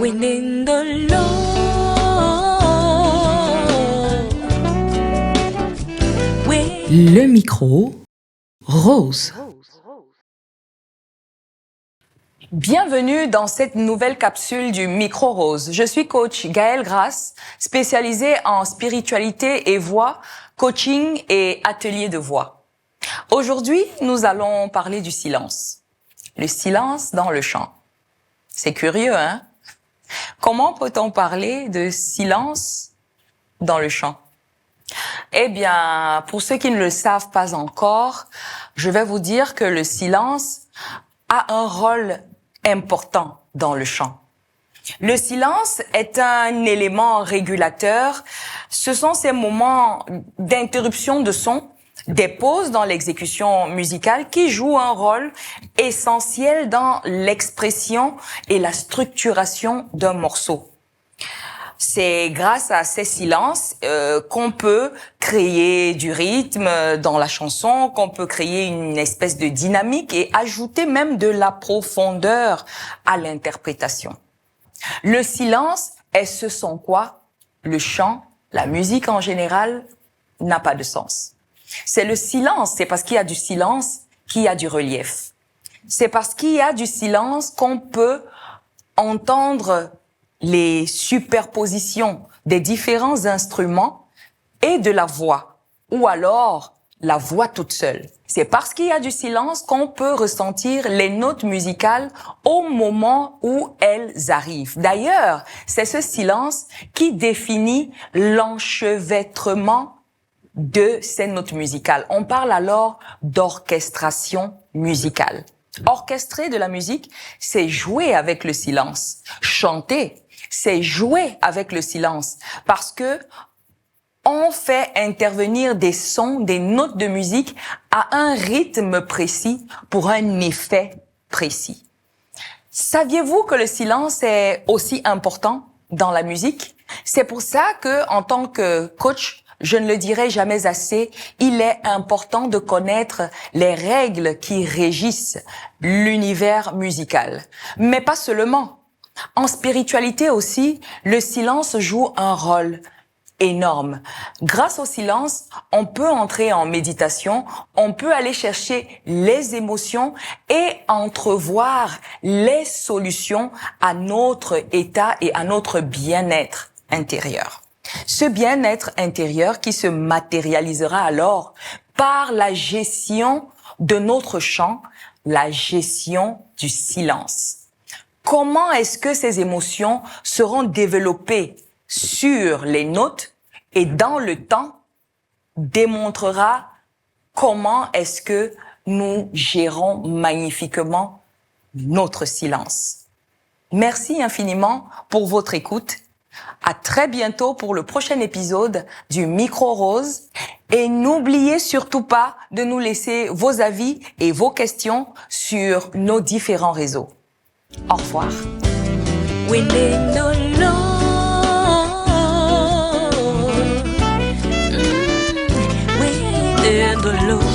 Winning the Lord. Le micro, Rose. Bienvenue dans cette nouvelle capsule du Micro Rose. Je suis coach Gaëlle Grasse, spécialisée en spiritualité et voix, coaching et atelier de voix. Aujourd'hui, nous allons parler du silence. Le silence dans le chant. C'est curieux, hein? Comment peut-on parler de silence dans le chant? Eh bien, pour ceux qui ne le savent pas encore, je vais vous dire que le silence a un rôle important dans le chant. Le silence est un élément régulateur. Ce sont ces moments d'interruption de son, des pauses dans l'exécution musicale qui jouent un rôle essentiel dans l'expression et la structuration d'un morceau. C'est grâce à ces silences qu'on peut créer du rythme dans la chanson, qu'on peut créer une espèce de dynamique et ajouter même de la profondeur à l'interprétation. Le silence est ce sans quoi le chant, la musique en général, n'a pas de sens. C'est le silence, c'est parce qu'il y a du silence qu'il y a du relief. C'est parce qu'il y a du silence qu'on peut entendre les superpositions des différents instruments et de la voix, ou alors la voix toute seule. C'est parce qu'il y a du silence qu'on peut ressentir les notes musicales au moment où elles arrivent. D'ailleurs, c'est ce silence qui définit l'enchevêtrement de ces notes musicales. On parle alors d'orchestration musicale. Orchestrer de la musique, c'est jouer avec le silence. Chanter, c'est jouer avec le silence parce que on fait intervenir des sons, des notes de musique à un rythme précis pour un effet précis. Saviez-vous que le silence est aussi important dans la musique? C'est pour ça que, en tant que coach, je ne le dirai jamais assez, il est important de connaître les règles qui régissent l'univers musical. Mais pas seulement. En spiritualité aussi, le silence joue un rôle énorme. Grâce au silence, on peut entrer en méditation, on peut aller chercher les émotions et entrevoir les solutions à notre état et à notre bien-être intérieur. Ce bien-être intérieur qui se matérialisera alors par la gestion de notre chant, la gestion du silence. Comment est-ce que ces émotions seront développées sur les notes et dans le temps démontrera comment est-ce que nous gérons magnifiquement notre silence. Merci infiniment pour votre écoute. À très bientôt pour le prochain épisode du Micro Rose. Et n'oubliez surtout pas de nous laisser vos avis et vos questions sur nos différents réseaux. Au revoir. Winning the Lord. Winning the Lord.